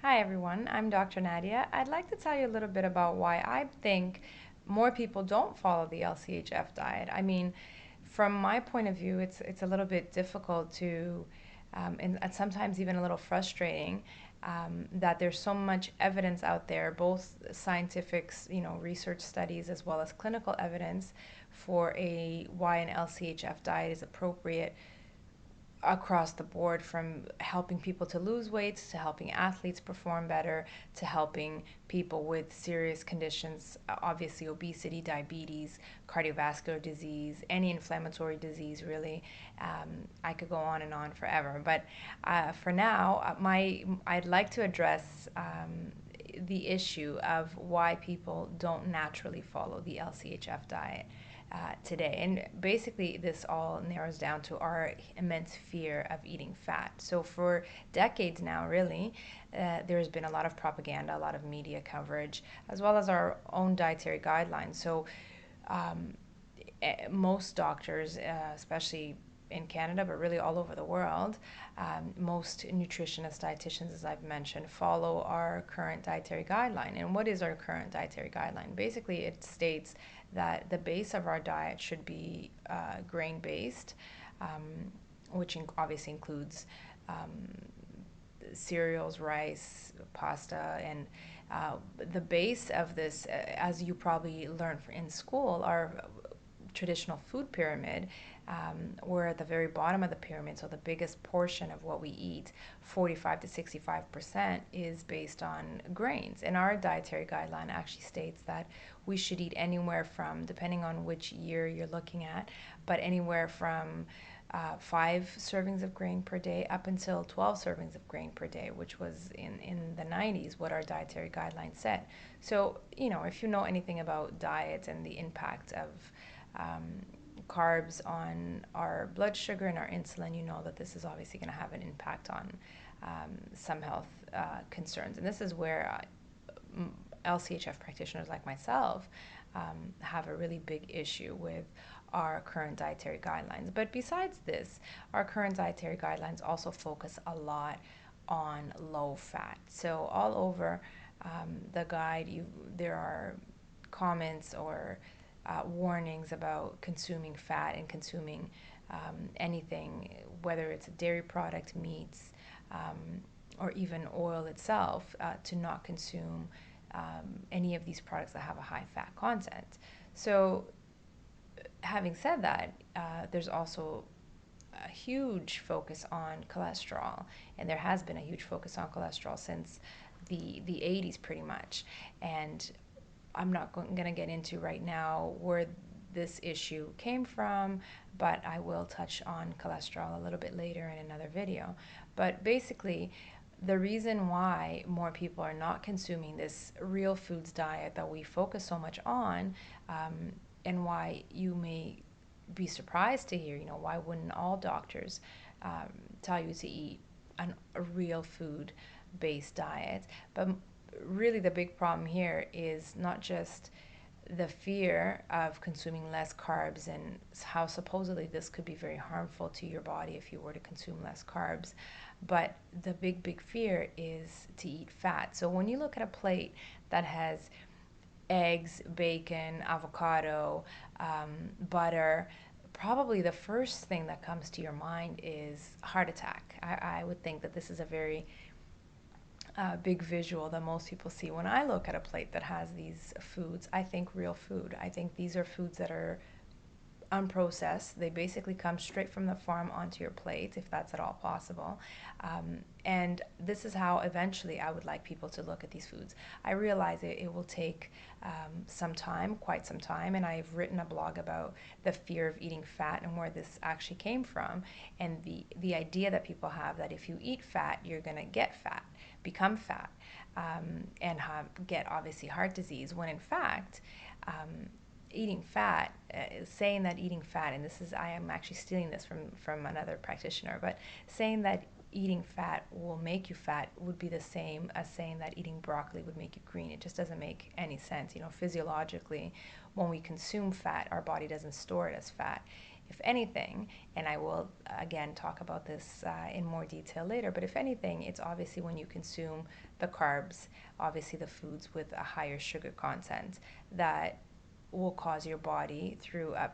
Hi everyone, I'm Dr. Nadia. I'd like to tell you a little bit about why I think more people don't follow the LCHF diet. I mean, from my point of view, it's a little bit difficult to, and sometimes even a little frustrating, that there's so much evidence out there, both scientific, research studies as well as clinical evidence for a why an LCHF diet is appropriate across the board, from helping people to lose weight to helping athletes perform better to helping people with serious conditions, obviously obesity, diabetes, cardiovascular disease, any inflammatory disease really. I could go on and on forever, but for now, I'd like to address the issue of why people don't naturally follow the LCHF diet today. And basically, this all narrows down to our immense fear of eating fat. So, for decades now, really, there's been a lot of propaganda, a lot of media coverage, as well as our own dietary guidelines. So, um, most doctors, especially in Canada, but really all over the world, most nutritionists, dietitians, as I've mentioned, follow our current dietary guideline. And what is our current dietary guideline? Basically, it states that the base of our diet should be grain based, which obviously includes um, cereals, rice, pasta, and the base of this, as you probably learned in school, our traditional food pyramid, we're at the very bottom of the pyramid, so the biggest portion of what we eat, 45 to 65%, is based on grains. And our dietary guideline actually states that we should eat anywhere from, depending on which year you're looking at, but anywhere from 5 servings of grain per day up until 12 servings of grain per day, which was in the 90s what our dietary guidelines said. So, if you know anything about diet and the impact of um, carbs on our blood sugar and our insulin, you know that this is obviously going to have an impact on some health concerns. And this is where LCHF practitioners like myself have a really big issue with our current dietary guidelines. But besides this, our current dietary guidelines also focus a lot on low fat. So all over the guide, there are comments or warnings about consuming fat and consuming anything, whether it's a dairy product, meats, or even oil itself, to not consume any of these products that have a high fat content. So, having said that, there's also a huge focus on cholesterol, and there has been a huge focus on cholesterol since the 80s pretty much. And I'm not going to get into right now where this issue came from, but I will touch on cholesterol a little bit later in another video. But basically, the reason why more people are not consuming this real foods diet that we focus so much on, and why you may be surprised to hear, why wouldn't all doctors um, tell you to eat a real food based diet? But really, the big problem here is not just the fear of consuming less carbs and how supposedly this could be very harmful to your body if you were to consume less carbs. But the big fear is to eat fat. So when you look at a plate that has eggs, bacon, avocado, butter, probably the first thing that comes to your mind is heart attack. I would think that this is a very big visual that most people see. When I look at a plate that has these foods, I think real food. I think these are foods that are unprocessed. They basically come straight from the farm onto your plate, if that's at all possible. And this is how eventually I would like people to look at these foods. I realize it will take some time, quite some time, and I've written a blog about the fear of eating fat and where this actually came from, and the idea that people have that if you eat fat, you're going to get fat, become fat, and get obviously heart disease, when in fact, eating fat, saying that eating fat, and I am actually stealing this from another practitioner, but saying that eating fat will make you fat would be the same as saying that eating broccoli would make you green. It just doesn't make any sense. Physiologically, when we consume fat, our body doesn't store it as fat. if anything, and I will again talk about this in more detail later, but if anything, it's obviously when you consume the carbs, obviously the foods with a higher sugar content, that will cause your body through a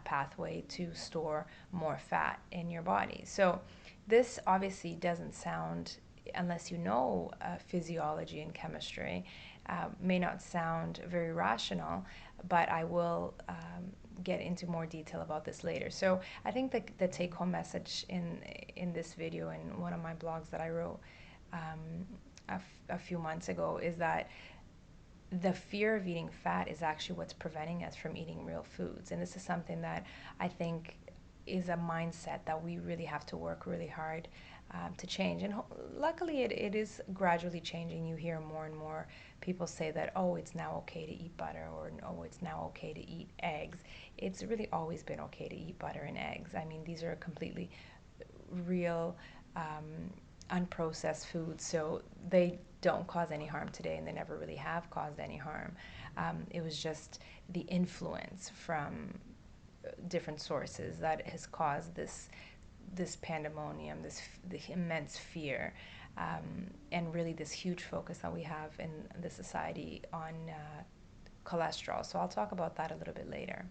pathway to store more fat in your body. So this obviously doesn't sound, unless you know physiology and chemistry, may not sound very rational, but I will get into more detail about this later. So I think the take-home message in this video, in one of my blogs that I wrote a few months ago, is that the fear of eating fat is actually what's preventing us from eating real foods. And this is something that I think is a mindset that we really have to work really hard to change. And luckily, it is gradually changing. You hear more and more people say that, oh, it's now okay to eat butter, or oh, it's now okay to eat eggs. It's really always been okay to eat butter and eggs. I mean, these are completely real, unprocessed foods, so they don't cause any harm today, and they never really have caused any harm. It was just the influence from different sources that has caused this pandemonium, the immense fear, and really this huge focus that we have in the society on cholesterol. So I'll talk about that a little bit later.